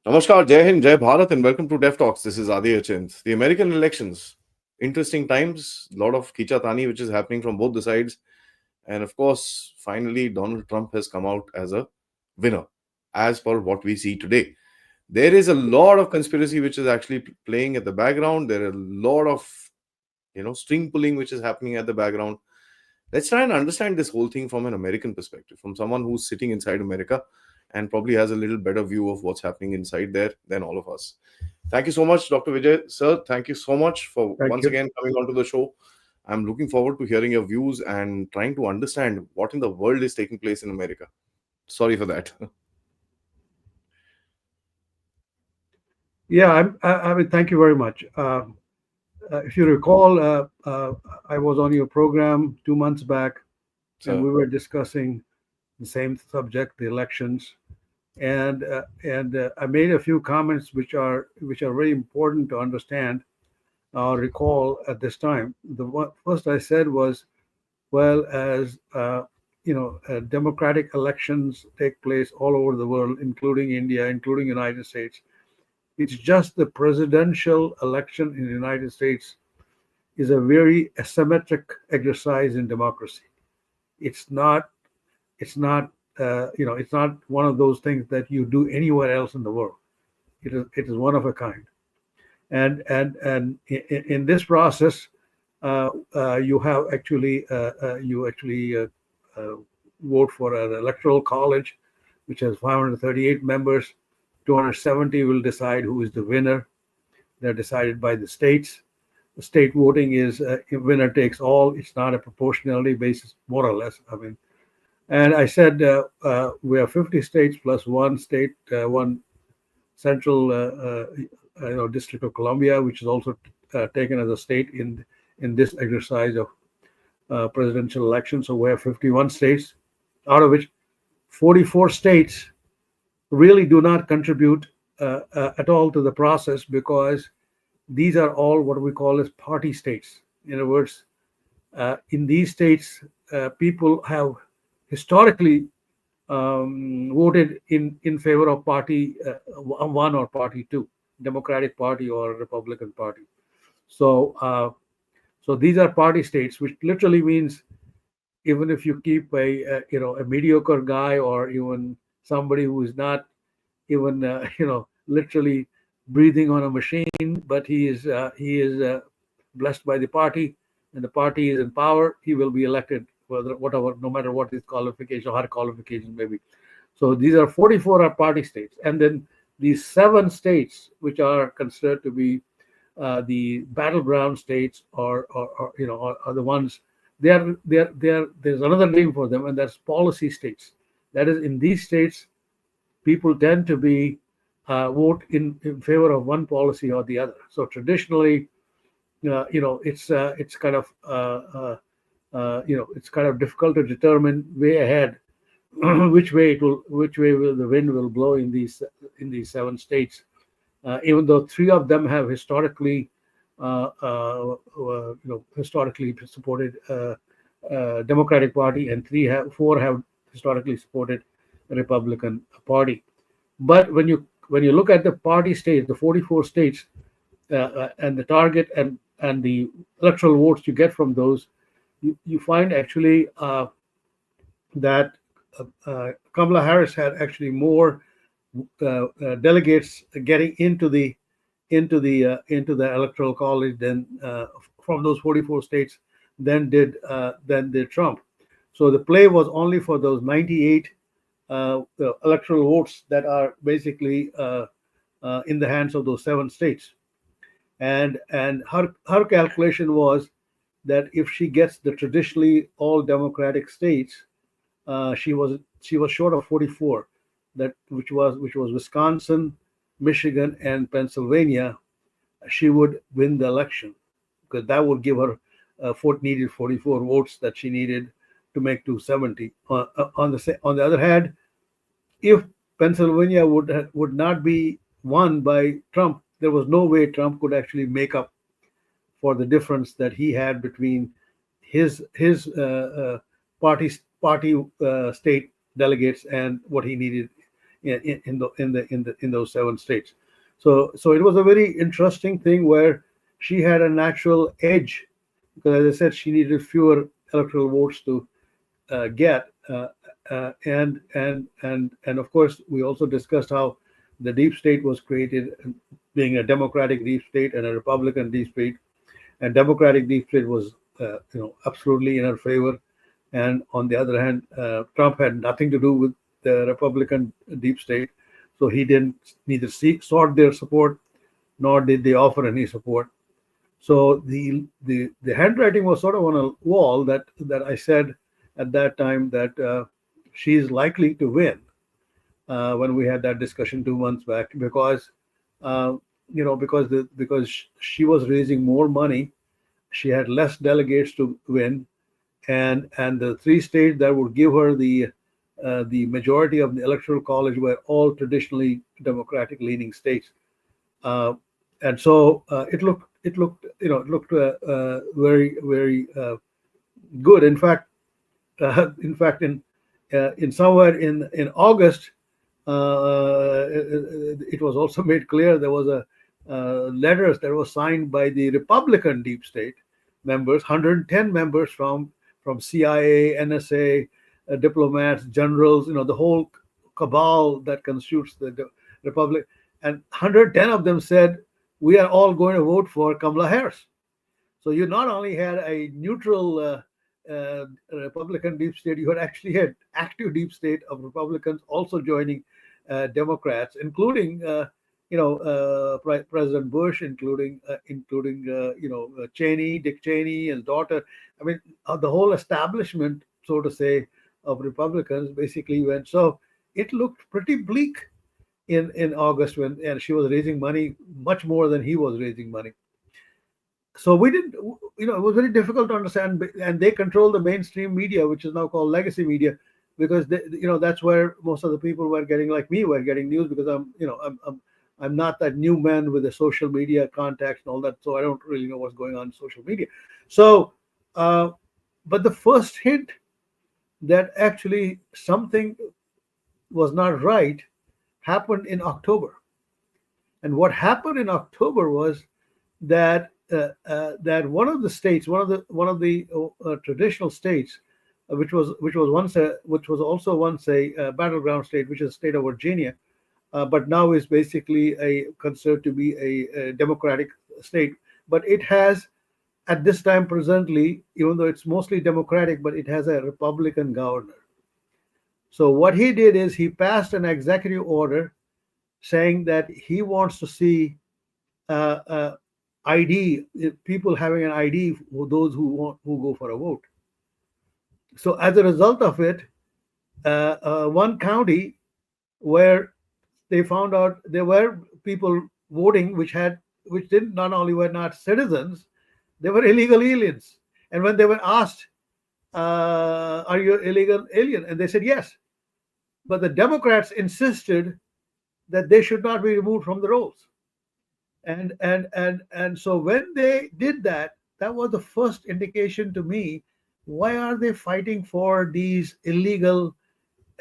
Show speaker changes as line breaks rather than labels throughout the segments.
Namaskar, Jai Hind, Jai Bharat, and welcome to Dev Talks. This is Aadi. The American elections, interesting times, a lot of kichatani which is happening from both the sides. And of course, finally, Donald Trump has come out as a winner, as per what we see today. There is a lot of conspiracy which is actually playing at the background. There are a lot of, string pulling which is happening at the background. Let's try and understand this whole thing from an American perspective, from someone who's sitting inside America and probably has a little better view of what's happening inside there than all of us. Thank you so much, Dr. Vijay. Sir, thank you so much for
Thank
once
you.
again coming onto the show. I'm looking forward to hearing your views and trying to understand what in the world is taking place in America. Sorry for that.
Yeah, I mean, thank you very much. If you recall, I was on your program 2 months back, and
So,
we were discussing the same subject, the elections, and I made a few comments which are very important to understand or recall at this time. First I said was, well, as democratic elections take place all over the world, including India, including United States. It's just the presidential election in the United States is a very asymmetric exercise in democracy. It's not. It's not. It's not one of those things that you do anywhere else in the world. It is one of a kind. And in this process, you have actually you actually uh, vote for an electoral college, which has 538 members. 270 will decide who is the winner. They're decided by the states. The state voting is winner takes all. It's not a proportionality basis, more or less. I mean, and I said we have 50 states plus one state, one central, District of Columbia, which is also taken as a state in this exercise of presidential elections. So we have 51 states, out of which 44 states really do not contribute at all to the process because these are all what we call as party states. In other words, in these states, people have historically voted in favor of party one or party two, Democratic Party or Republican Party. So so these are party states, which literally means even if you keep a mediocre guy or even somebody who is not even literally breathing on a machine, but he is blessed by the party, and the party is in power. He will be elected, whatever, no matter what his qualification or her qualifications may be. So these are 44 are party states, and then these 7 states, which are considered to be the battleground states, or the ones they are. There's another name for them, and that's policy states. That is, in these states, people tend to be vote in favor of one policy or the other. So traditionally, it's kind of it's kind of difficult to determine way ahead which way will the wind will blow in these 7 states. Even though 3 of them have historically supported Democratic Party, and 4 have historically supported the Republican Party. But when you look at the party states, the 44 states, and the target and the electoral votes you get from those, you find actually that Kamala Harris had actually more delegates getting into the electoral college than from those 44 states than did Trump. So the play was only for those 98 electoral votes that are basically in the hands of those 7 states. And her calculation was that if she gets the traditionally all Democratic states, she was short of 44, that which was Wisconsin, Michigan, and Pennsylvania. She would win the election because that would give her needed 44 votes that she needed to make 270. On the other hand, if Pennsylvania would not be won by Trump, there was no way Trump could actually make up for the difference that he had between his party state delegates and what he needed in those 7 states. So it was a very interesting thing where she had a natural edge because, as I said, she needed fewer electoral votes to get. And of course, we also discussed how the deep state was created, being a Democratic deep state and a Republican deep state. And Democratic deep state was, absolutely in her favor. And on the other hand, Trump had nothing to do with the Republican deep state, so he didn't neither sought their support nor did they offer any support. So the handwriting was sort of on a wall that I said at that time that she's likely to win when we had that discussion 2 months back because uh, because she was raising more money, she had less delegates to win, and the 3 states that would give her the majority of the electoral college were all traditionally Democratic leaning states, uh, and so it looked very very good. In fact, in somewhere in August, it was also made clear there was a letters that was signed by the Republican deep state members, 110 members from CIA, NSA, diplomats, generals, the whole cabal that constitutes the Republic, and 110 of them said we are all going to vote for Kamala Harris. So you not only had a neutral Republican deep state, you had actually had active deep state of Republicans also joining Democrats, including President Bush, including Cheney, Dick Cheney, his daughter. I mean, the whole establishment, so to say, of Republicans basically went. So it looked pretty bleak in August when and she was raising money much more than he was raising money. So we didn't, it was very difficult to understand, and they control the mainstream media, which is now called legacy media, because that's where most of the people were getting, like me, were getting news, because I'm not that new man with the social media contacts and all that, so I don't really know what's going on in social media. So uh, but the first hint that actually something was not right happened in October. And what happened in October was that one of the states, one of the traditional states, which was also once a battleground state, which is the state of Virginia, but now is basically considered to be a democratic state. But it has, at this time presently, even though it's mostly democratic, but it has a Republican governor. So what he did is he passed an executive order saying that he wants to see uh, uh, ID, people having an ID for those who go for a vote. So as a result of it, one county where they found out there were people voting which didn't not only were not citizens, they were illegal aliens. And when they were asked, "Are you illegal alien?" and they said yes, but the Democrats insisted that they should not be removed from the rolls. And so when they did that, that was the first indication to me, why are they fighting for these illegal,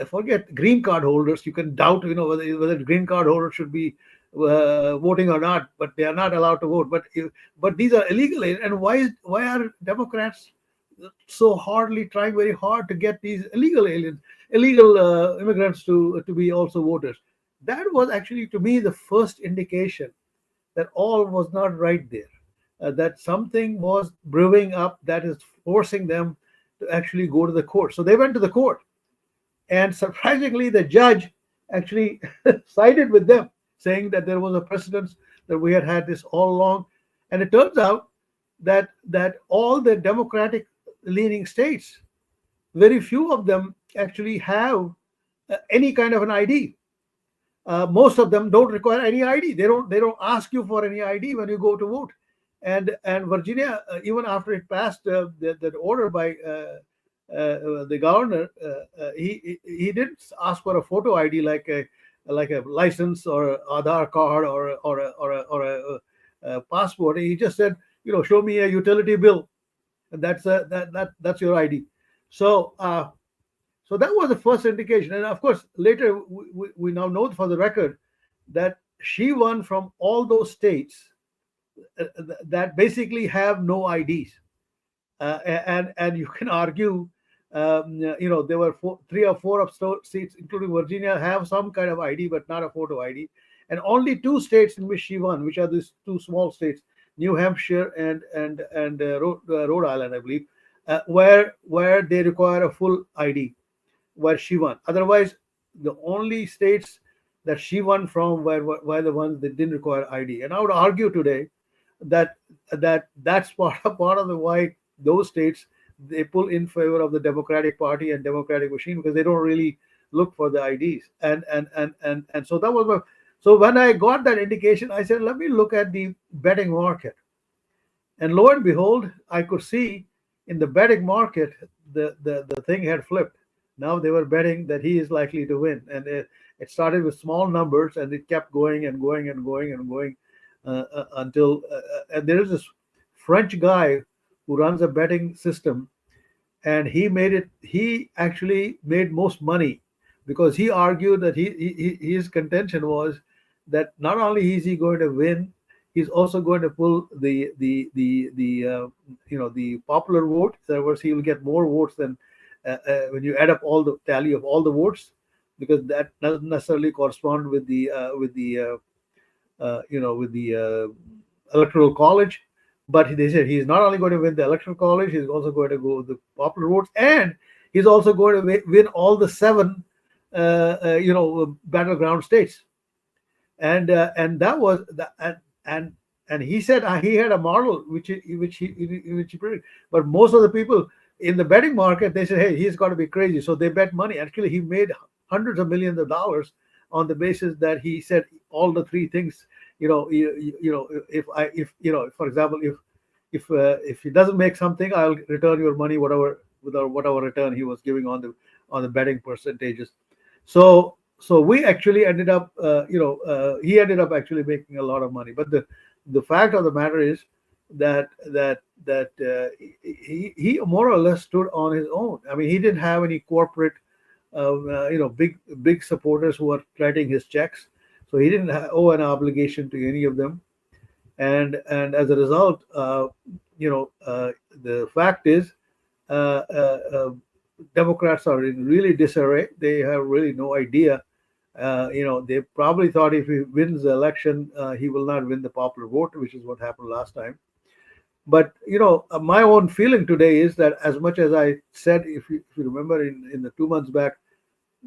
forget green card holders, you can doubt whether green card holders should be voting or not, but they are not allowed to vote, but these are illegal. And why are Democrats so hardly trying very hard to get these illegal immigrants to be also voters? That was actually, to me, the first indication that all was not right there, that something was brewing up that is forcing them to actually go to the court. So they went to the court, and surprisingly, the judge actually sided with them, saying that there was a precedence, that we had this all along. And it turns out that all the Democratic leaning states, very few of them actually have any kind of an ID. Most of them don't require any ID. They don't ask you for any ID when you go to vote. And Virginia, even after it passed the order by the governor, he didn't ask for a photo ID like a license or Aadhaar card or a passport. He just said, show me a utility bill, and that's your ID. So So that was the first indication. And of course, later we now know for the record that she won from all those states that basically have no IDs. And you can argue, there were three or four of states, including Virginia, have some kind of ID, but not a photo ID. And only two states in which she won, which are these two small states, New Hampshire and Rhode Island, I believe, where they require a full ID, where she won. Otherwise, the only states that she won from were the ones that didn't require ID. And I would argue today that that's part of the why those states they pull in favor of the Democratic Party and Democratic machine, because they don't really look for the IDs. And so that was so when I got that indication, I said, let me look at the betting market. And lo and behold, I could see in the betting market the thing had flipped. Now they were betting that he is likely to win, and it started with small numbers, and it kept going and going and going and going until and there is this French guy who runs a betting system, and he actually made most money, because he argued that his contention was that not only is he going to win, he's also going to pull the popular vote. In other words, he will get more votes than when you add up all the tally of all the votes, because that doesn't necessarily correspond with the electoral college. But they said he's not only going to win the electoral college, he's also going to go with the popular votes, and he's also going to win all the seven battleground states. And that was and he said he had a model which he predicted. But most of the people in the betting market, they said, hey, he's got to be crazy, so they bet money. Actually, he made hundreds of millions of dollars on the basis that he said all the three things. If for example, if he doesn't make something, I'll return your money, whatever return he was giving on the betting percentages. So we actually ended up, he ended up actually making a lot of money. But the fact of the matter is that he more or less stood on his own. I mean, he didn't have any corporate, big supporters who were writing his checks, so he didn't owe an obligation to any of them. And as a result, the fact is, Democrats are in really disarray. They have really no idea. They probably thought if he wins the election, he will not win the popular vote, which is what happened last time. But my own feeling today is that, as much as I said, if you remember in the 2 months back,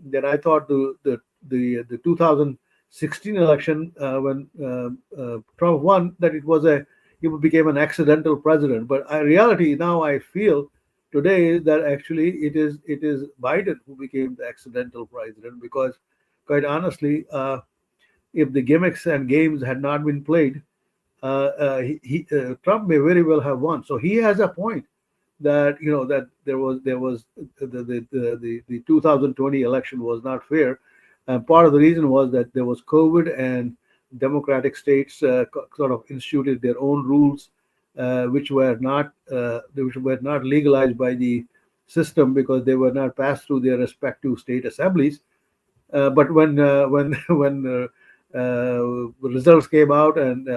that I thought the 2016 election, when Trump won, that he became an accidental president. But in reality, now I feel today is that actually it is Biden who became the accidental president, because quite honestly, if the gimmicks and games had not been played, Trump may very well have won. So he has a point that that there was the 2020 election was not fair, and part of the reason was that there was COVID, and Democratic states sort of instituted their own rules, which were not legalized by the system, because they were not passed through their respective state assemblies. But when results came out and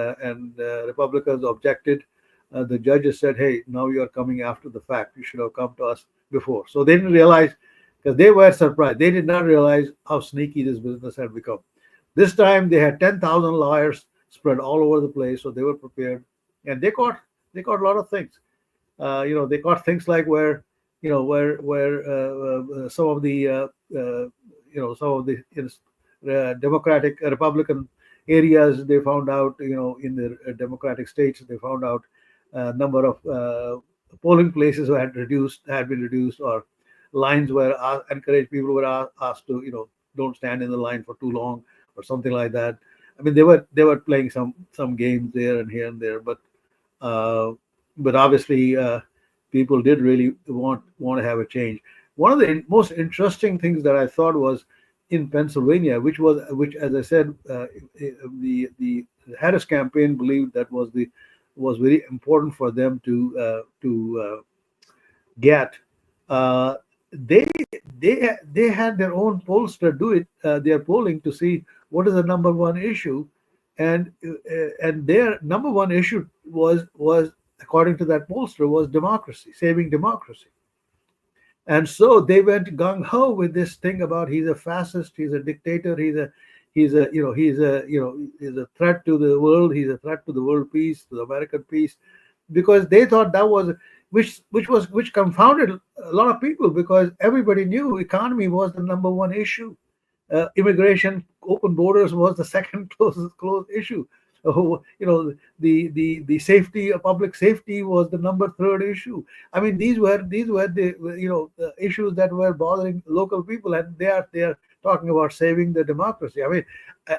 Republicans objected, the judges said, "Hey, now you are coming after the fact. You should have come to us before." So they didn't realize, because they were surprised. They did not realize how sneaky this business had become. This time they had 10,000 lawyers spread all over the place, so they were prepared, and they caught a lot of things. They caught things like where some of the Democratic Republican areas, they found out, in the Democratic states, they found out number of polling places had been reduced, or lines were encouraged. People were asked to, don't stand in the line for too long, or something like that. I mean, they were playing some games there and here and there, but obviously people did really want to have a change. One of the most interesting things that I thought was in Pennsylvania, which, as I said, the Harris campaign believed that was very important for them to get. they they had their own pollster do it, their polling to see what is the number one issue, and their number one issue was according to that pollster was democracy, saving democracy. And so they went gung ho with this thing about he's a fascist, he's a dictator, he's a threat to the world, he's a threat to the world peace, to the American peace, because they thought that was which confounded a lot of people, because everybody knew economy was the number one issue. Immigration, open borders was the second closest issue. The safety, public safety was the number third issue. I mean, these were the issues that were bothering local people, and they are talking about saving the democracy. I mean,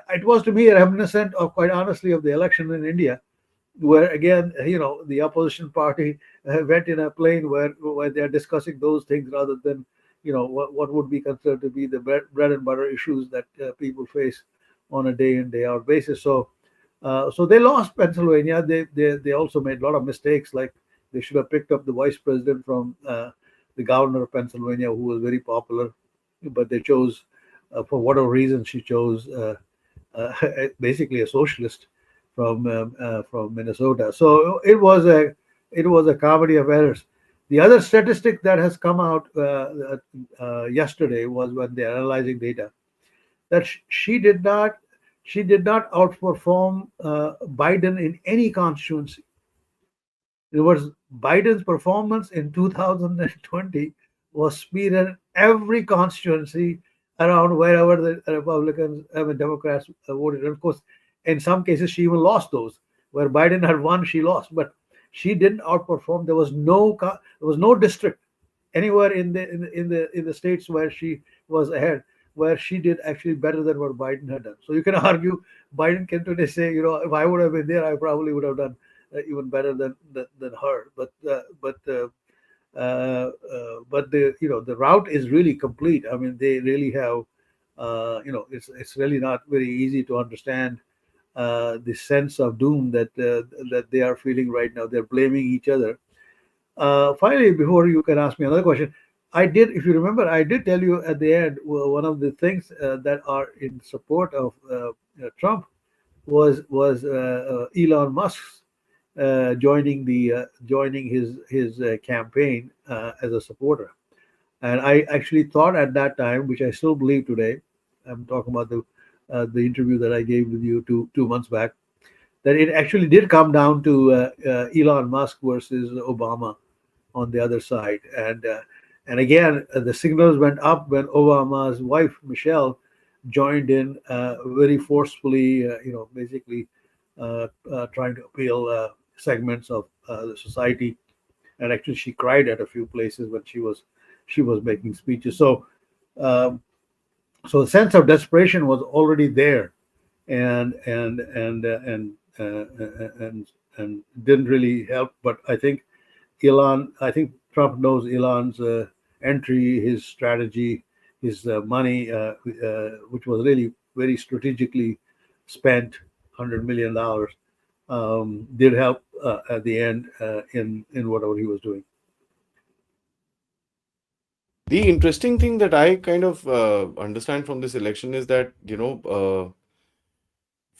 it was to me reminiscent of, quite honestly, of the election in India, where again, the opposition party went in a plane where they are discussing those things rather than what would be considered to be the bread and butter issues that people face on a day in day out basis. So they lost Pennsylvania. They also made a lot of mistakes, like they should have picked up the vice president from the governor of Pennsylvania, who was very popular, but they chose, for whatever reason, she chose uh, basically a socialist from Minnesota. So it was a comedy of errors. The other statistic that has come out yesterday was, when they are analyzing data, that she did not outperform Biden in any constituency. In other words, Biden's performance in 2020 was speeded in every constituency around wherever the Republicans, I mean Democrats, voted. And of course, in some cases, she even lost those. Where Biden had won, she lost, but she didn't outperform. There was no district anywhere in the states where she was ahead, where she did actually better than what Biden had done. So you can argue Biden can today say, if I would have been there, I probably would have done even better than her. But the route is really complete. I mean, they really have, it's really not very easy to understand the sense of doom that they are feeling right now. They're blaming each other. Finally, before you can ask me another question, if you remember, I did tell you at the end, one of the things that are in support of Trump was Elon Musk's joining his campaign as a supporter. And I actually thought at that time, which I still believe today, I'm talking about the interview that I gave with you two months back, that it actually did come down to Elon Musk versus Obama on the other side. And again, the signals went up when Obama's wife Michelle joined in very forcefully, basically trying to appeal segments of the society. And actually, she cried at a few places when she was making speeches. Um, so the sense of desperation was already there, and and didn't really help. But I think Trump knows Elon's entry, his strategy, his money, which was really very strategically spent, $100 million, did help at the end in whatever he was doing.
The interesting thing that I kind of understand from this election is that,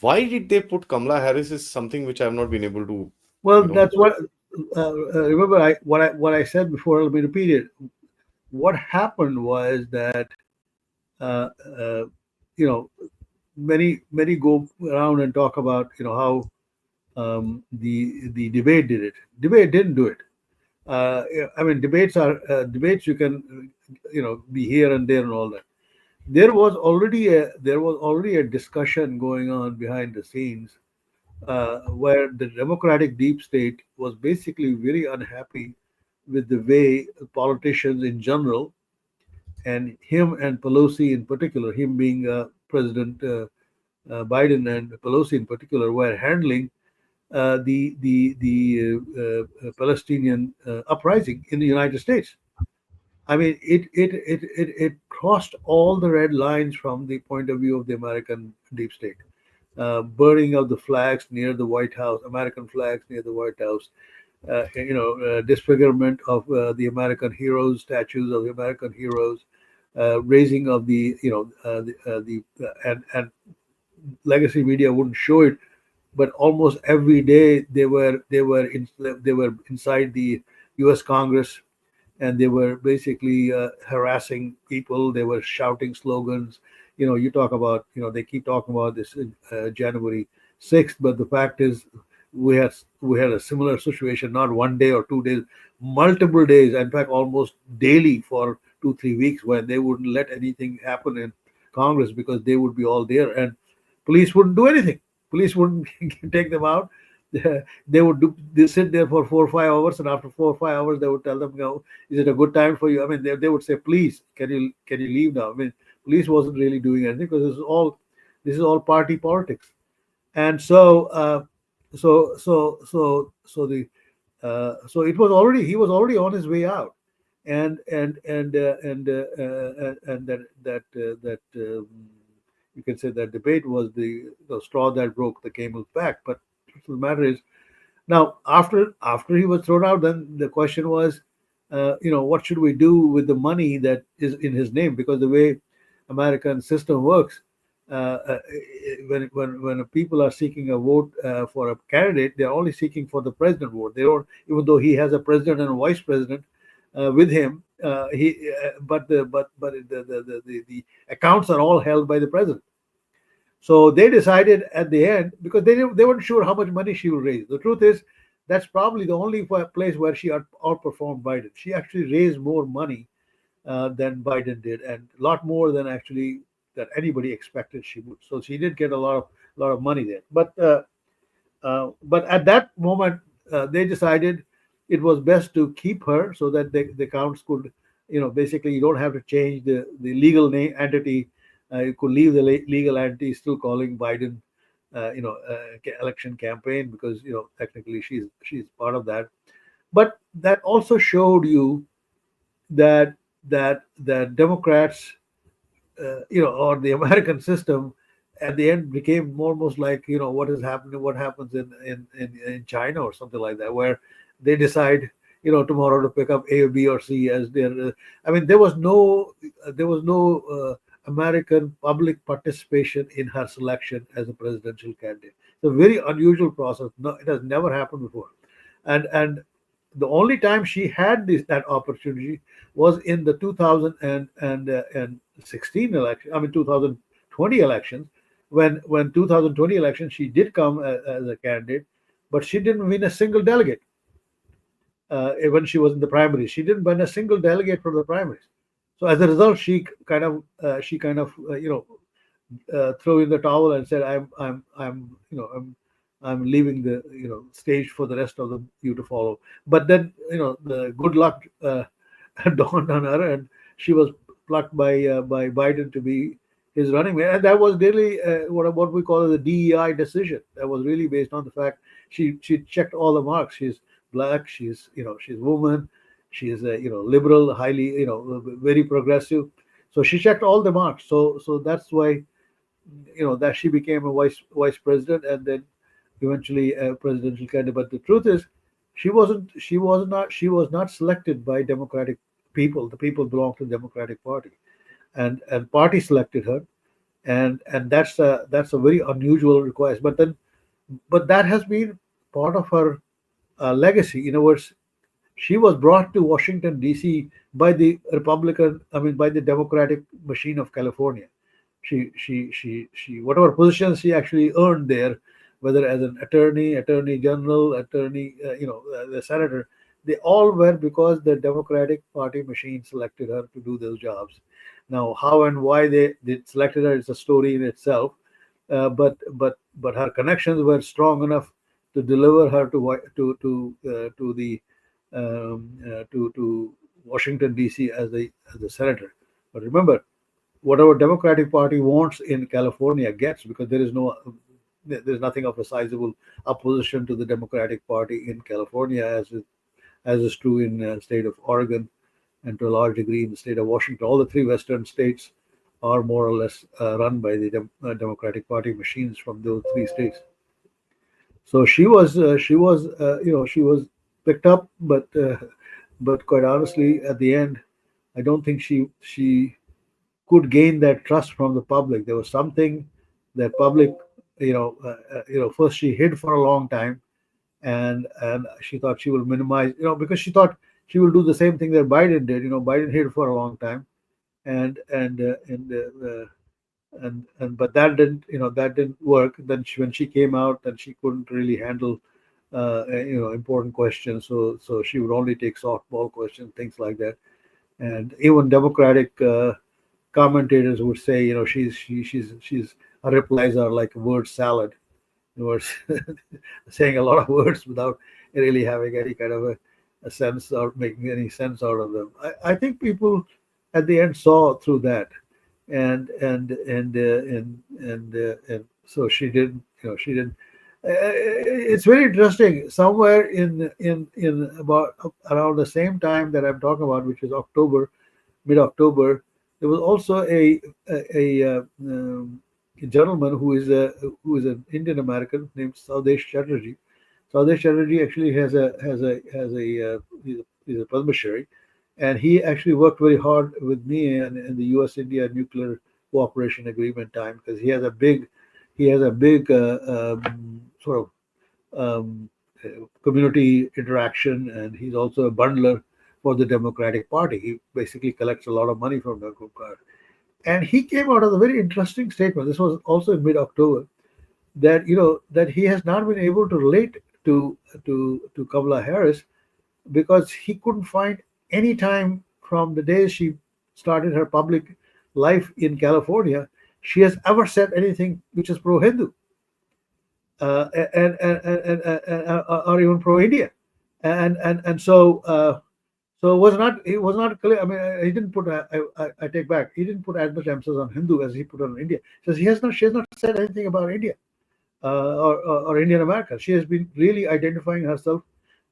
why did they put Kamala Harris is something which I have not been able to,
Well,
you know,
that's what. Remember, what I said before. Let me repeat it. What happened was that uh, uh, you know many go around and talk about how the debate did it. Debate didn't do it. I mean, debates. You can be here and there and all that. There was already a discussion going on behind the scenes, where the Democratic deep state was basically very unhappy with the way politicians in general, and him and Pelosi in particular, him being President Biden and Pelosi in particular, were handling the Palestinian uprising in the United States. I mean, it crossed all the red lines from the point of view of the American deep state. Burning of the flags near the White House, American flags near the White House, disfigurement of the American heroes, statues of the American heroes, raising of the and legacy media wouldn't show it, but almost every day they were inside the U.S. Congress, and they were basically harassing people. They were shouting slogans. You talk about, they keep talking about this January 6th, but the fact is, we had a similar situation, not 1 day or 2 days, multiple days, in fact, almost daily for 2 3 weeks, when they wouldn't let anything happen in Congress because they would be all there, and police wouldn't do anything. Police wouldn't take them out. They sit there for 4 or 5 hours, and after 4 or 5 hours, they would tell them, is it a good time for you? I mean, they would say, please, can you leave now? I mean, police wasn't really doing anything because this is all party politics. And so it was already he was already on his way out, and that you can say that debate was the straw that broke the camel's back. But the matter is, now, after he was thrown out, then the question was, what should we do with the money that is in his name? Because the way American system works, when people are seeking a vote for a candidate, they're only seeking for the president vote. They don't, even though he has a president and a vice president with him, the accounts are all held by the president. So they decided at the end, because they weren't sure how much money she will raise. The truth is, that's probably the only place where she outperformed Biden. She actually raised more money than Biden did, and a lot more than actually that anybody expected she would. So she did get a lot of money there. But at that moment, they decided it was best to keep her so that the counts could, basically, you don't have to change the legal name entity. You could leave the legal entity still calling Biden, election campaign, because technically she's part of that. But that also showed you that that Democrats, or the American system, at the end became almost like, what happens in China or something like that, where they decide, tomorrow to pick up A, B, or C as their. I mean, there was no American public participation in her selection as a presidential candidate. It's a very unusual process. No, it has never happened before, and the only time she had that opportunity was in the 2016 election. I mean, 2020 elections. When 2020 elections, she did come as a candidate, but she didn't win a single delegate. When she was in the primaries, she didn't win a single delegate for the primaries. So as a result, she threw in the towel and said, I'm leaving the stage for the rest of you to follow. But then the good luck dawned on her, and she was plucked by Biden to be his running mate, and that was really what we call the DEI decision. That was really based on the fact she checked all the marks. She's black. She's woman. She is liberal, highly very progressive. So she checked all the marks. So that's why that she became a vice president, and then eventually a presidential candidate. But the truth is, she was not selected by Democratic people. The people belong to the Democratic Party, and party selected her, and that's a very unusual request. But that has been part of her legacy. In other words, she was brought to Washington D.C. by the by the Democratic machine of California. She whatever positions she actually earned there, whether as an attorney general, the senator, they all were because the Democratic Party machine selected her to do those jobs. Now, how and why they selected her is a story in itself, but her connections were strong enough to deliver her to Washington D.C. as a senator. But remember, whatever Democratic Party wants in California gets, because there's nothing of a sizable opposition to the Democratic Party in California, as is true in the state of Oregon, and to a large degree in the state of Washington. All the three Western states are more or less run by the Democratic Party machines from those three states. So she was picked up, but quite honestly, at the end, I don't think she could gain that trust from the public. There was something that public, first she hid for a long time, and she thought she will minimize, because she thought she will do the same thing that Biden did. Biden hid for a long time, and but that didn't work. Then when she came out, then she couldn't really handle important questions. So she would only take softball questions, things like that. And even Democratic commentators would say, she's her replies are like word salad, words saying a lot of words without really having any kind of a sense or making any sense out of them. I think people at the end saw through that, and so she didn't. It's very interesting. Somewhere in about around the same time that I'm talking about, which is October, mid-October, there was also a gentleman who is an Indian American named Saudesh Chatterjee. Saudesh Chatterjee actually he's a Padma Shri, and he actually worked very hard with me in the U.S. India nuclear cooperation agreement time, because he has a big sort of community interaction, and he's also a bundler for the Democratic Party. He basically collects a lot of money from the group. And he came out with a very interesting statement. This was also in mid-October, that that he has not been able to relate to Kamala Harris, because he couldn't find any time from the day she started her public life in California she has ever said anything which is pro-Hindu, or even pro-India, and so it was not clear. I mean, he didn't put. I take back. He didn't put as much emphasis on Hindu as he put on India. Says she has not said anything about India, or Indian America. She has been really identifying herself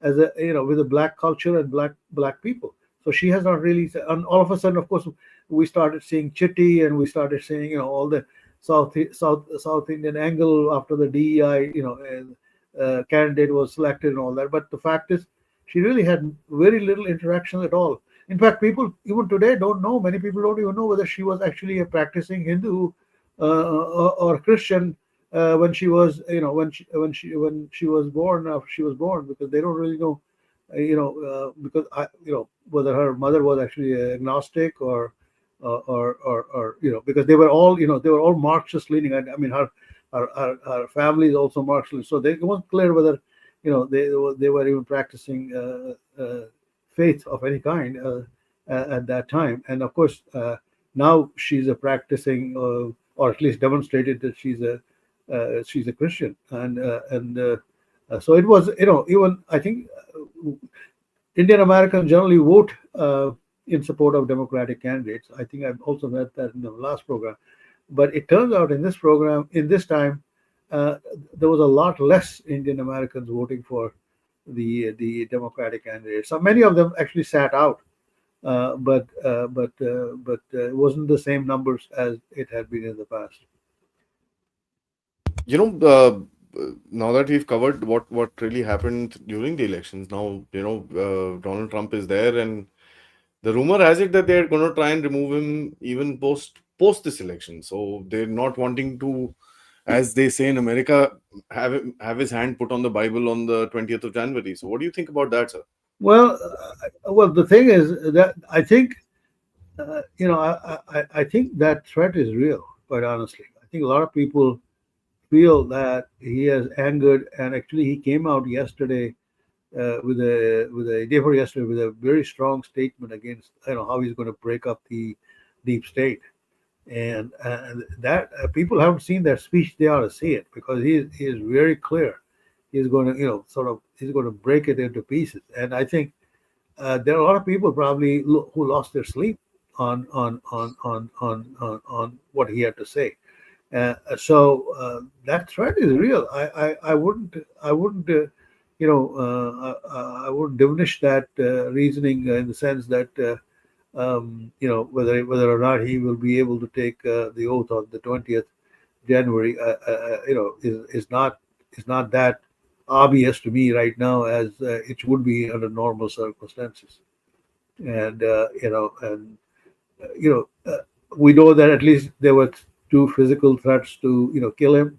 as a with a black culture and black people. So she has not really. And all of a sudden, of course, we started seeing Chitty, and we started seeing all the South Indian angle after the DEI candidate was selected and all that. But the fact is, she really had very little interaction at all. In fact, people even today don't know. Many people don't even know whether she was actually a practicing Hindu or Christian when she was, when she was born. After she was born, because they don't really know, because whether her mother was actually agnostic or because they were all Marxist leaning. I mean, her family is also Marxist, so they weren't clear whether they were even practicing faith of any kind at that time. And of course, now she's a practicing, or at least demonstrated that she's a Christian, and so it was, even I think Indian Americans generally vote in support of Democratic candidates. I think I've also met that in the last program. But it turns out in this program, in this time, uh, there was a lot less Indian Americans voting for the Democratic candidates. So many of them actually sat out, but it wasn't the same numbers as it had been in the past.
You know, now that we've covered what really happened during the elections, now Donald Trump is there, and the rumor has it that they're going to try and remove him even post this election. So they're not wanting to, as they say in America, have his hand put on the Bible on the 20th of January. So what do you think about that, sir?
Well, the thing is that I think I think that threat is real. Quite honestly, I think a lot of people feel that he has angered, and actually he came out yesterday with a day before yesterday with a very strong statement against how he's going to break up the deep state, and that people haven't seen that speech. They ought to see it, because he is very clear. He's going to he's going to break it into pieces, and I think there are a lot of people probably who lost their sleep on what he had to say. That threat is real. I wouldn't diminish that reasoning in the sense that whether or not he will be able to take the oath on the 20th January, is not that obvious to me right now as it would be under normal circumstances. And you know, we know that at least there were two physical threats to kill him.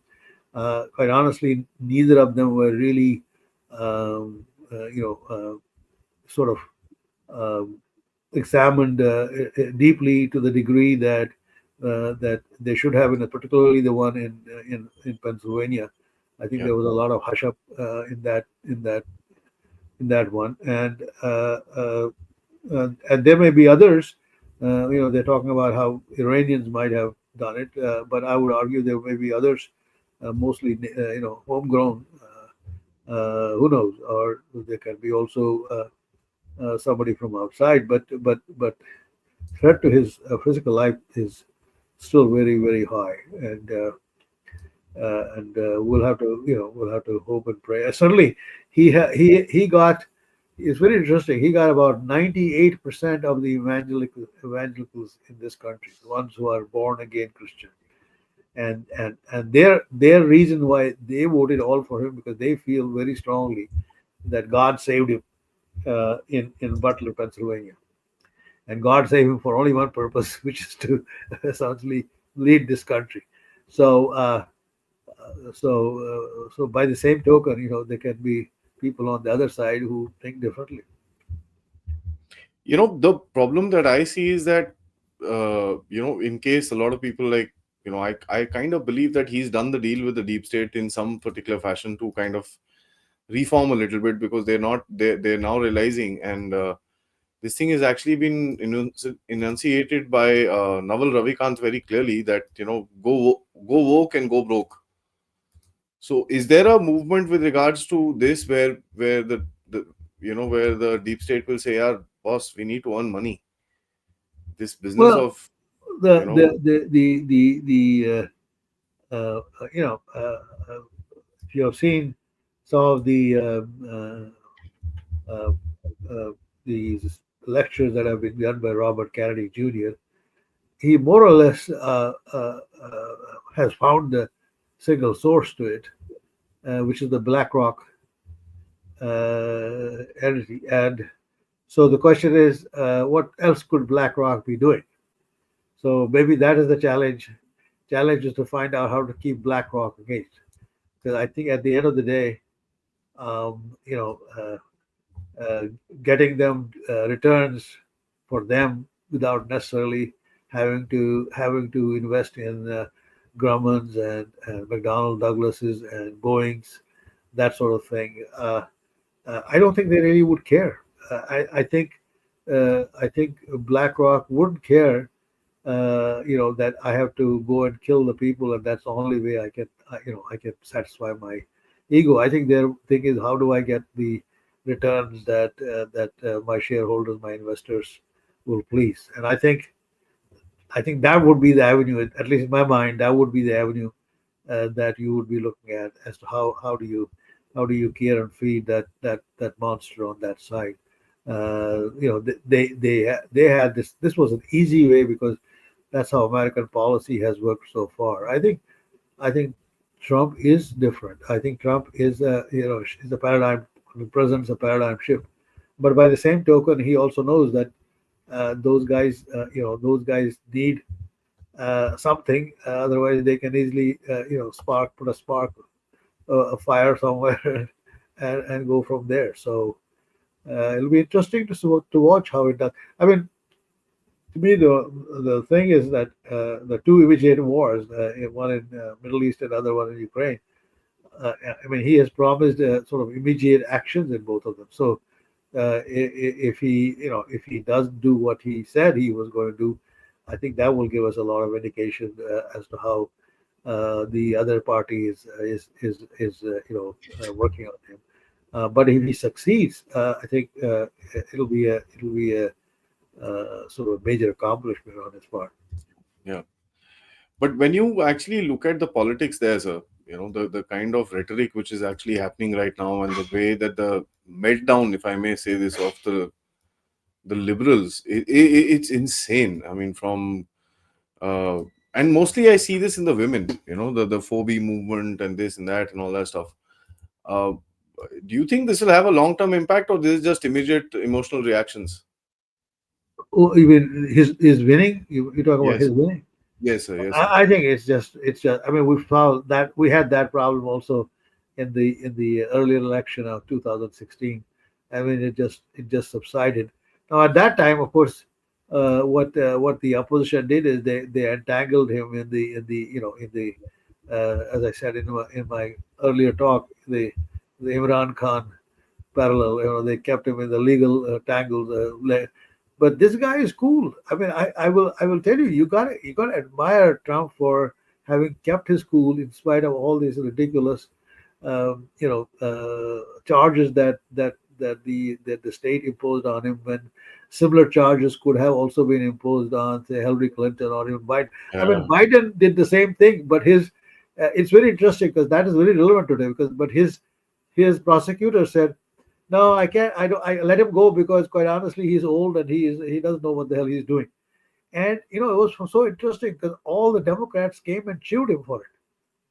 Quite honestly, neither of them were really um, sort of um, examined deeply to the degree that they should have, and particularly the one in Pennsylvania. I think
Yeah.
there was a lot of hush up in that one, and there may be others. They're talking about how Iranians might have done it, but I would argue there may be others, mostly homegrown. Who knows? Or there can be also somebody from outside. But threat to his physical life is still very very high, and we'll have to hope and pray. Certainly, he got. It's very interesting. He got about 98% of the evangelicals in this country, the ones who are born again Christian, and their reason why they voted all for him because they feel very strongly that God saved him in Butler, Pennsylvania, and God saved him for only one purpose, which is to essentially lead this country. So. So by the same token, there can be people on the other side who think differently.
The problem that I see is that, in case a lot of people like, I kind of believe that he's done the deal with the deep state in some particular fashion to kind of reform a little bit, because they're now realizing, and this thing has actually been enunciated by Naval Ravikant very clearly, that go woke and go broke. So is there a movement with regards to this, where the where the deep state will say, yeah, boss, we need to earn money, this business
Well,
of
the
you know
you know if you have seen some of uh, these lectures that have been done by Robert Kennedy Jr., he more or less has found the single source to it, which is the BlackRock entity. And so the question is, what else could BlackRock be doing? So maybe that is the challenge. Challenge is to find out how to keep BlackRock engaged. Because I think at the end of the day, um, you know, uh, uh, getting them returns for them without necessarily having to invest in Grumman's and McDonnell Douglas's and Boeing's, that sort of thing. I don't think they really would care. I think BlackRock wouldn't care. That I have to go and kill the people, and that's the only way I can satisfy my ego. I think their thing is how do I get the returns that my shareholders, my investors will please. And I think that would be the avenue, at least in my mind, that would be the avenue that you would be looking at as to how do you care and feed that monster on that side. They had this. This was an easy way because that's how American policy has worked so far. I think Trump is different. I think Trump is a paradigm. Presents a paradigm shift. But by the same token, he also knows that those guys need something. Otherwise, they can easily put a spark, a fire somewhere, and go from there. So it'll be interesting to watch how it does. I mean, to me, the thing is that the two immediate wars, one in Middle East and other one in Ukraine. I mean, he has promised sort of immediate actions in both of them. So if he does do what he said he was going to do, I think that will give us a lot of indication as to how the other party is working on him. But if he succeeds, I think it'll be a sort of major accomplishment on his part.
yeah. But when you actually look at the politics there, sir, the kind of rhetoric which is actually happening right now, and the way that the meltdown, if I may say this, of the liberals, it's insane. I mean, from uh, and mostly I see this in the women, the phobia movement and this and that and all that stuff. Uh, Do you think this will have a long-term impact, or this is just immediate emotional reactions?
Oh, even his winning. You talk about
Yes.
his winning.
Yes, sir. Yes, sir.
I think it's just. I mean, we found that we had that problem also in the earlier election of 2016. I mean, it just subsided. Now at that time, of course, what the opposition did is they entangled him in the as I said in my earlier talk, the Imran Khan parallel. They kept him in the legal tangles. But this guy is cool. I mean, I will tell you, you gotta admire Trump for having kept his cool in spite of all these ridiculous, charges that the state imposed on him, when similar charges could have also been imposed on, say, Hillary Clinton or even Biden. I mean,
Yeah.
Biden did the same thing, but it's very interesting because that is very relevant today. But his prosecutor said, no, I can't. I don't. I let him go because, quite honestly, he's old and he doesn't know what the hell he's doing. And it was so interesting because all the Democrats came and chewed him for it.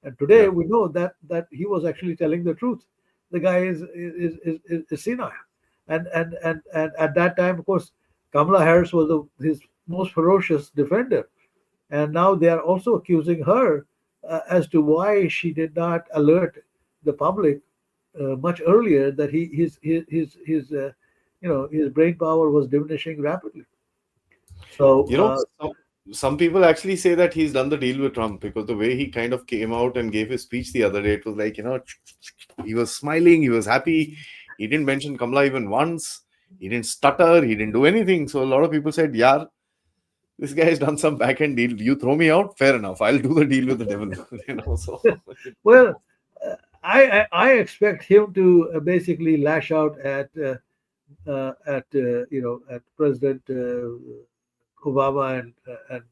And today
Yeah.
we know that he was actually telling the truth. The guy is senile, and at that time, of course, Kamala Harris was his most ferocious defender, and now they are also accusing her as to why she did not alert the public much earlier that his brain power was diminishing rapidly. So
You know, some people actually say that he's done the deal with Trump, because the way he kind of came out and gave his speech the other day, it was like, he was smiling, he was happy. He didn't mention Kamala even once. He didn't stutter. He didn't do anything. So a lot of people said, yeah, this guy has done some back end deal. You throw me out, fair enough. I'll do the deal with the devil. So
well, I expect him to basically lash out at President Obama and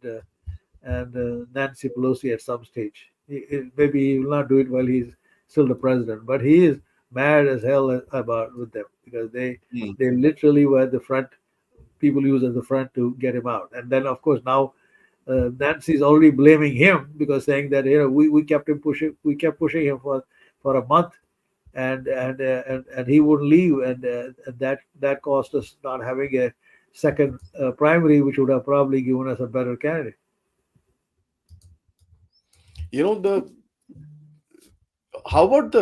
Nancy Pelosi at some stage. Maybe he will not do it while he's still the president, but he is mad as hell about with them because they
Hmm.
they literally were the front people use as the front to get him out. And then, of course, now Nancy's already blaming him because saying that we kept pushing him for a month, and he wouldn't leave, and that cost us not having a second primary, which would have probably given us a better candidate.
The how about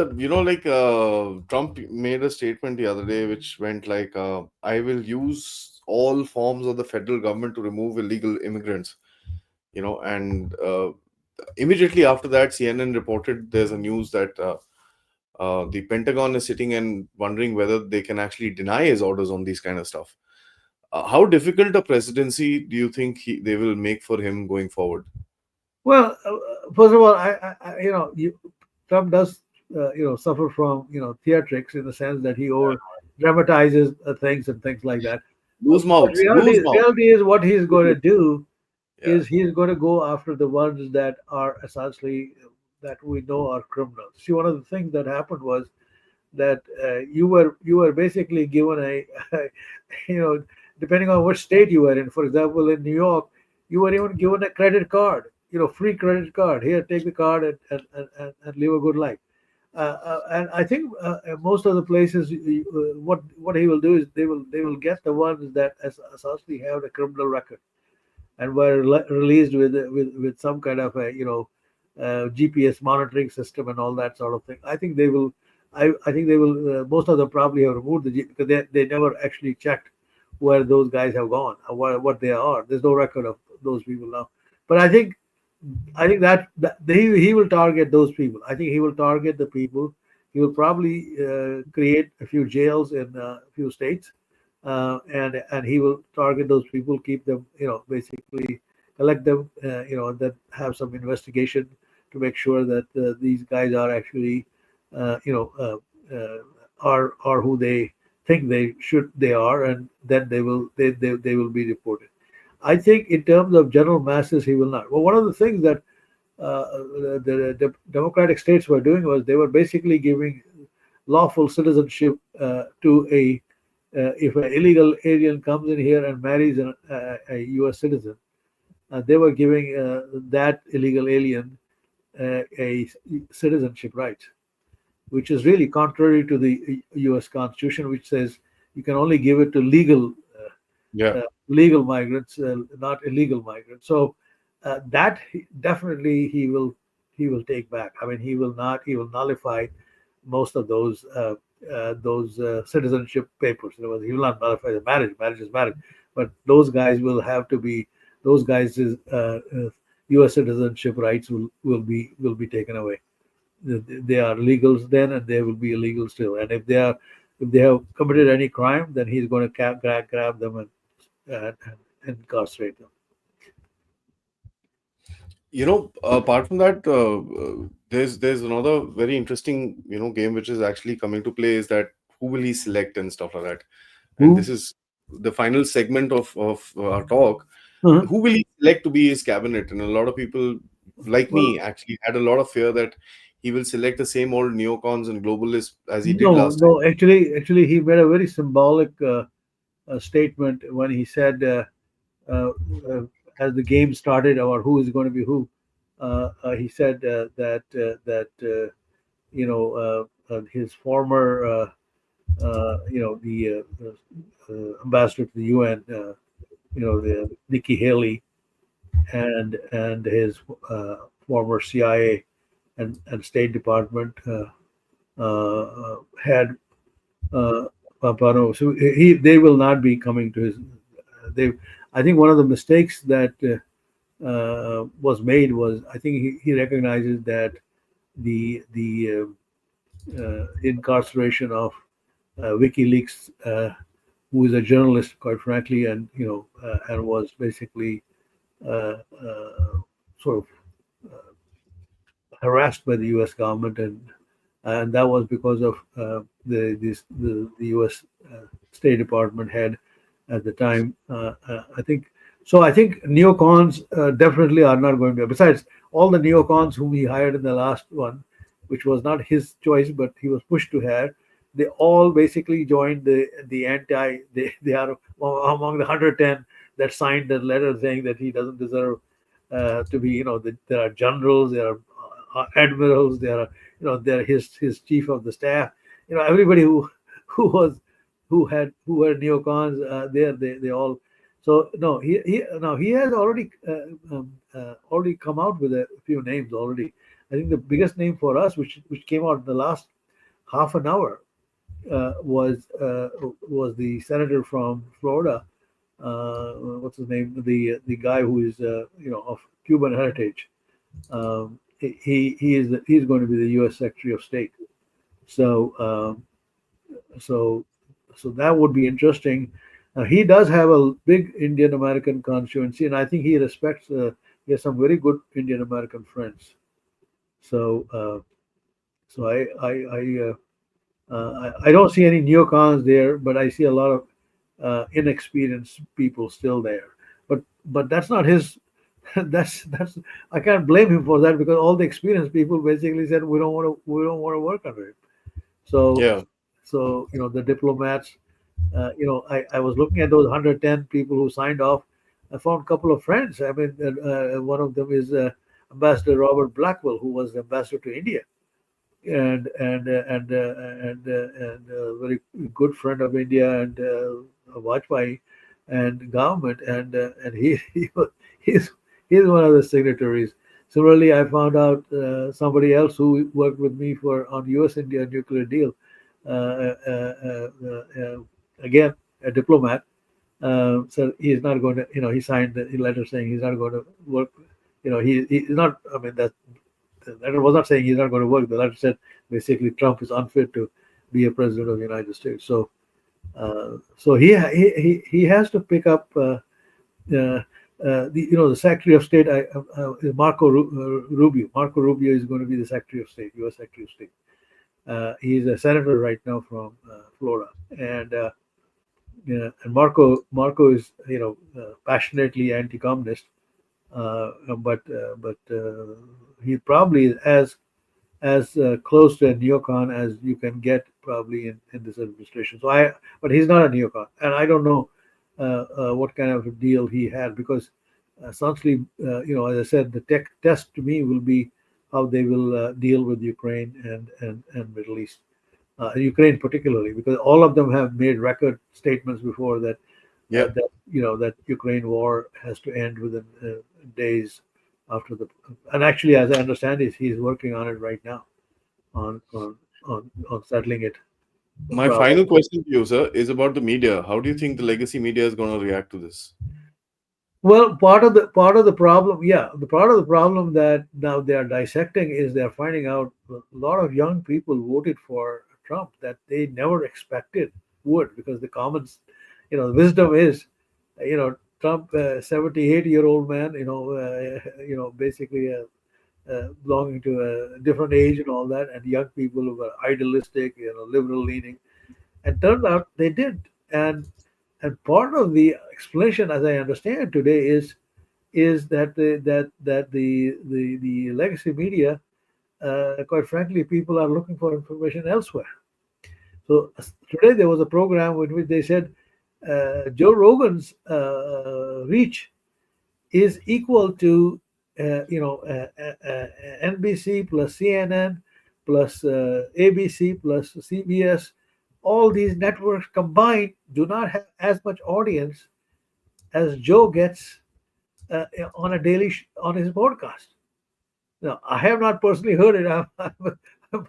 Trump made a statement the other day which went like, I will use all forms of the federal government to remove illegal immigrants. And immediately after that, CNN reported there's a news that the Pentagon is sitting and wondering whether they can actually deny his orders on these kind of stuff. How difficult a presidency do you think they will make for him going forward?
Well, first of all, Trump does suffer from theatrics in the sense that he over dramatizes things and things like that.
Loose
But
mouths, loose
reality,
mouths.
reality is what he's going to do
Yeah.
is he's going to go after the ones that are essentially that we know are criminals. See, one of the things that happened was that you were basically given a you know depending on what state you were in. For example, in New York, you were even given a credit card, free credit card. Here, take the card and live a good life. And I think most of the places, what he will do is they will get the ones that essentially have a criminal record and were released with some kind of a GPS monitoring system and all that sort of thing. I think they will. I think they will. Most of them probably have removed because they never actually checked where those guys have gone or what they are. There's no record of those people now. But I think that he will target those people. I think he will target the people. He will probably create a few jails in a few states, and he will target those people, keep them, basically collect them, that have some investigation to make sure that these guys are actually, uh, you know, are who they think they are, and then they will be deported. I think in terms of general masses, he will not. Well, one of the things that the Democratic states were doing was they were basically giving lawful citizenship to a if an illegal alien comes in here and marries a U.S. citizen, they were giving that illegal alien a citizenship right, which is really contrary to the U.S. Constitution, which says you can only give it to
Yeah.
legal migrants, not illegal migrants. So that definitely he will take back. I mean, he will not. He will nullify most of those citizenship papers. In other words, he will not nullify the marriage. Marriage is marriage, but those guys will have to be. Those guys' U.S. citizenship rights will be taken away. They are legals then, and they will be illegal still. And if they have committed any crime, then he's going to grab them and incarcerate them.
Apart from that, there's another very interesting game which is actually coming to play, is that who will he select and stuff like that. And
Who?
this is the final segment of our talk.
Uh-huh.
Who will he select to be his cabinet? And a lot of people like
Well,
me actually had a lot of fear that he will select the same old neocons and globalists as he did
no,
last time.
no. Actually, he made a very symbolic statement when he said, uh, uh, as the game started, about who is going to be who. He said that his former the ambassador to the UN, the Nikki Haley, and his former CIA and State Department had Papano. So they will not be coming to his. They, I think one of the mistakes that was made was, I think he recognizes that the incarceration of WikiLeaks, who is a journalist, quite frankly, and was basically uh, uh, sort of harassed by the U.S. government, and that was because of the U.S. State Department head at the time. I think so. I think neocons definitely are not going to. Besides all the neocons whom he hired in the last one, which was not his choice, but he was pushed to hire. They all basically joined the anti. They are among the 110 that signed the letter saying that he doesn't deserve to be. There are generals, there are admirals, there are there are his chief of the staff. Everybody who was who were neocons. They all. So no, he has already come out with a few names already. I think the biggest name for us, which came out in the last half an hour, was the senator from Florida. What's his name? The guy who is of Cuban heritage. He's going to be the U.S. Secretary of State. So so so that would be interesting. He does have a big Indian American constituency, and I think he respects. He has some very good Indian American friends. So so I don't see any neocons there, but I see a lot of inexperienced people still there. But that's not his. That's I can't blame him for that, because all the experienced people basically said we don't want to work under it. So
Yeah.
the diplomats. I was looking at those 110 people who signed off. I found a couple of friends. I mean, one of them is Ambassador Robert Blackwell, who was the ambassador to India, and a very good friend of India and Vajpayee and government, and he's he's one of the signatories. Similarly, I found out somebody else who worked with me for on U.S. India nuclear deal. Again, a diplomat. So he's not going to. He signed the letter saying he's not going to work. He's not. I mean, that the letter was not saying he's not going to work. The letter said basically Trump is unfit to be a president of the United States. So he has to pick up the Secretary of State is Rubio. Marco Rubio is going to be the Secretary of State, U.S. Secretary of State. He's a senator right now from Florida, and Marco is passionately anti-communist, but he probably is as close to a neocon as you can get probably in this administration. But he's not a neocon, and I don't know what kind of a deal he had, because essentially, as I said, the tech test to me will be how they will deal with Ukraine and Middle East, Ukraine particularly, because all of them have made record statements before that
Yeah.
that that Ukraine war has to end within days after the. And actually, as I understand it, he's working on it right now on on on settling it.
My
Well,
final question to you, sir, is about the media. How do you think the legacy media is going to react to this?
well, part of the problem, yeah, the part of the problem that now they are dissecting is they're finding out a lot of young people voted for Trump that they never expected would, because the commons, the wisdom is, Trump, 78-year-old man, basically belonging to a different age and all that, and young people who were idealistic, liberal leaning, and turned out they did. And part of the explanation, as I understand today, is that the legacy media, quite frankly, people are looking for information elsewhere. So today there was a program in which they said Joe Rogan's reach is equal to NBC plus CNN plus ABC plus CBS. All these networks combined do not have as much audience as Joe gets on a on his podcast. Now, I have not personally heard it. I'm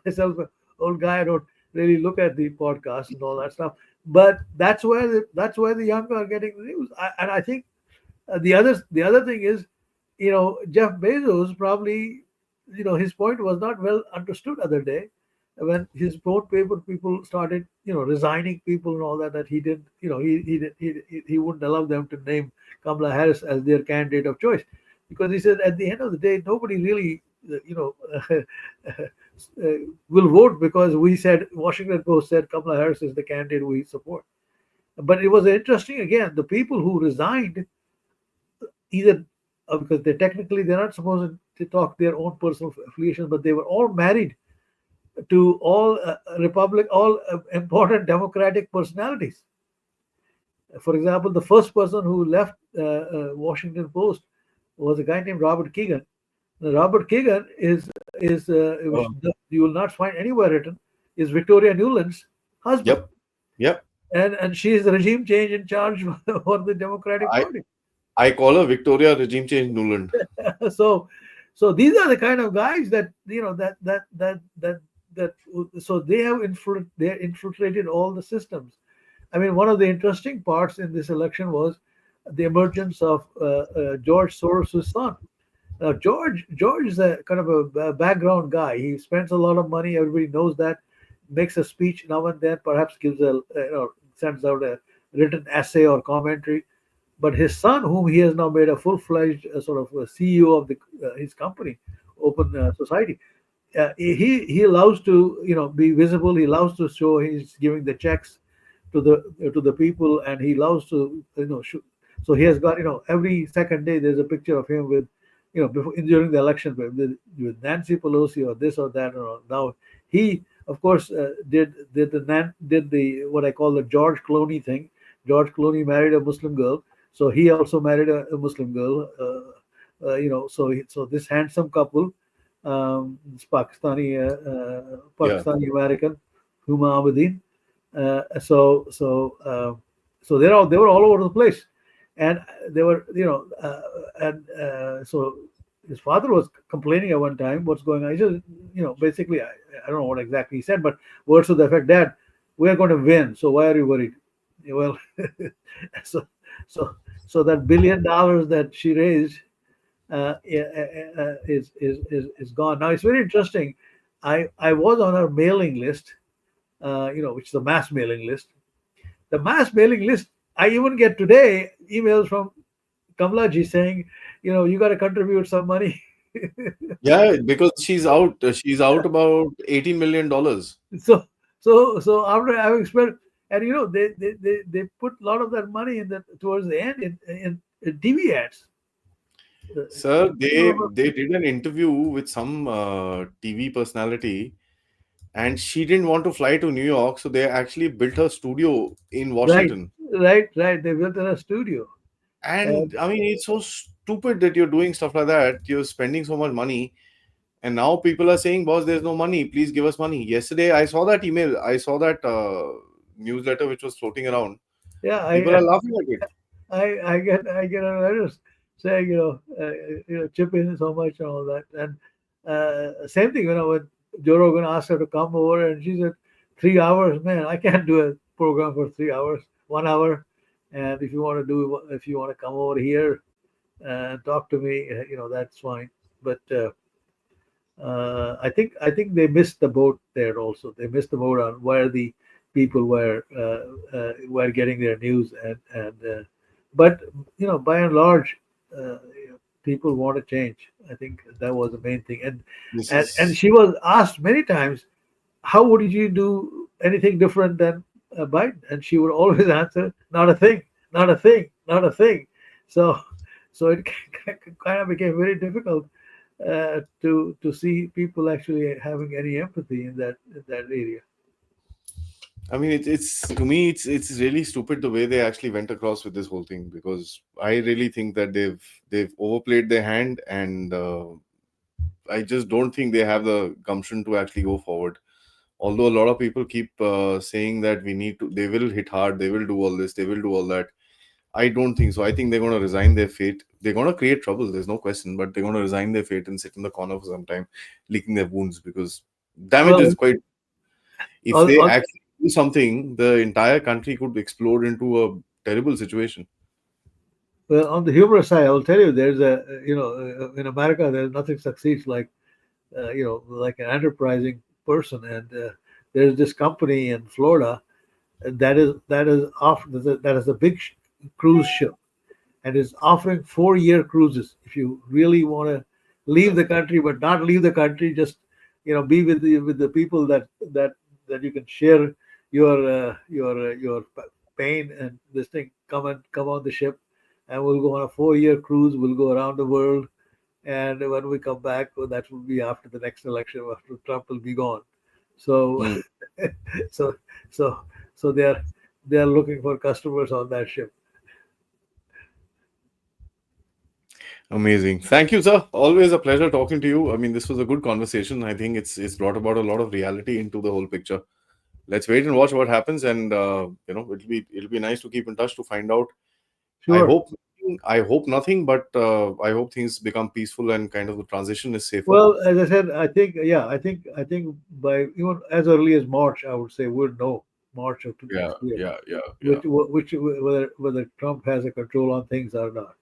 myself an old guy. I don't really look at the podcast and all that stuff. But that's where the young are getting the news. And I think the other thing is, Jeff Bezos probably, his point was not well understood other day when his board paper people started, resigning people and all that. That he didn't, he wouldn't allow them to name Kamala Harris as their candidate of choice, because he said at the end of the day nobody really, will vote because we said Washington Post said Kamala Harris is the candidate we support. But it was interesting again. The people who resigned either because they're not supposed to talk their own personal affiliations, but they were all married to all important Democratic personalities. For example, the first person who left Washington Post was a guy named Robert Keegan. Now, Robert Keegan is which
Oh,
you will not find anywhere written, is Victoria Nuland's husband,
yep. Yep.
and she is the regime change in charge for the Democratic
I
Party.
I call her Victoria Regime Change Nuland.
so so these are the kind of guys that that so they infiltrated all the systems. I mean, one of the interesting parts in this election was the emergence of George Soros's son. Now, George is a kind of a background guy. He spends a lot of money. Everybody knows that. Makes a speech now and then. Perhaps gives sends out a written essay or commentary. But his son, whom he has now made a full-fledged sort of CEO of his company, Open Society, he loves to be visible. He loves to show he's giving the checks to the people, and he loves to so he has got every second day there's a picture of him with before during the election with Nancy Pelosi or this or that. Now he of course did the what I call the George Clooney thing. George Clooney married a Muslim girl, so he also married a Muslim girl. So this handsome couple, this
Yeah.
Pakistani American, Huma Abedin. So they were all over the place, and they were and so his father was complaining at one time what's going on. He said, basically, I don't know what exactly he said, but words to the effect, Dad, we are going to win, so why are you worried? Well, so so so that $1 billion that she raised is gone. Now it's very interesting. I was on her mailing list, which is a mass mailing list. The mass mailing list, I even get today emails from Kamalaji saying, you got to contribute some money.
Yeah, because she's out. She's out about $18 million.
so so after having spent, and they put a lot of that money in the towards the end in TV ads.
Sir, they
Uh,
they did an interview with some TV personality, and she didn't want to fly to New York, so they actually built her studio in
Right,
Washington.
right. They built in a studio.
And
And
I mean, it's so stupid that you're doing stuff like that. You're spending so much money, And now people are saying, boss, there's no money. Please give us money. Yesterday, I saw that email. I saw that newsletter which was floating around.
Yeah,
People are laughing at it.
I get a letters saying, chip in so much and all that. And same thing, when Joe Rogan asked her to come over, and she said 3 hours. Man, I can't do a program for 3 hours, 1 hour. And if you want to come over here and talk to me, that's fine. But I think they missed the boat there also. They missed the boat on where the people were getting their news, but by and large, people want to change. I think that was the main thing. And
This
and
is,
she was asked many times, how would you do anything different than Biden? And she would always answer, not a thing, not a thing, not a thing. So so it kind of became very difficult to see people actually having any empathy in that area.
I mean, it's to me, it's really stupid the way they actually went across with this whole thing, because I really think that they've overplayed their hand, and I just don't think they have the gumption to actually go forward. Although a lot of people keep saying that they will hit hard, they will do all this, they will do all that. I don't think so. I think they're going to resign their fate. They're going to create trouble. There's no question, but they're going to resign their fate and sit in the corner for some time, licking their wounds, because damage is
Well,
quite. If
on,
they
on,
actually do something, the entire country could explode into a terrible situation.
well, on the humorous side, I will tell you, there's in America, there's nothing succeeds like an enterprising person. And there's this company in Florida that is a big cruise ship, and is offering 4-year cruises. If you really want to leave the country, but not leave the country, just be with the people that you can share your pain and this thing. Come on the ship, and we'll go on a 4-year cruise. We'll go around the world, and when we come back, well, that will be after the next election, after Trump will be gone. So,
Hmm.
so, so, so they are looking for customers on that ship.
Amazing. Thank you, sir. Always a pleasure talking to you. I mean, this was a good conversation. I think it's brought about a lot of reality into the whole picture. Let's wait and watch what happens, and it'll be nice to keep in touch to find out. I
Sure.
hope I hope nothing, but I hope things become peaceful and kind of the transition is safer.
Well, as I said, I think, yeah, I think by even as early as March, I would say we'll know March of
Yeah,
next year,
yeah, yeah, yeah,
which whether Trump has a control on things or not.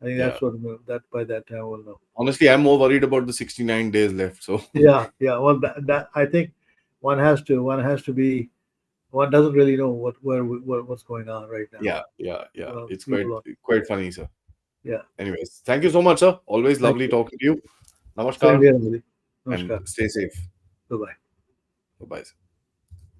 I think
yeah.
that's what that by that time we'll know.
Honestly, I'm more worried about the 69 days left. So
Yeah, yeah. Well, that I think one has to be one doesn't really know what's going on right now.
yeah, yeah, yeah.
Well,
It's quite
people are,
quite funny, sir.
yeah.
Anyways, thank you so much, sir. Always
Thank
lovely
you.
talking to you.
Same
Namaskar
here, Anjali.
and
Namaskar.
stay safe.
Bye bye.
Bye bye.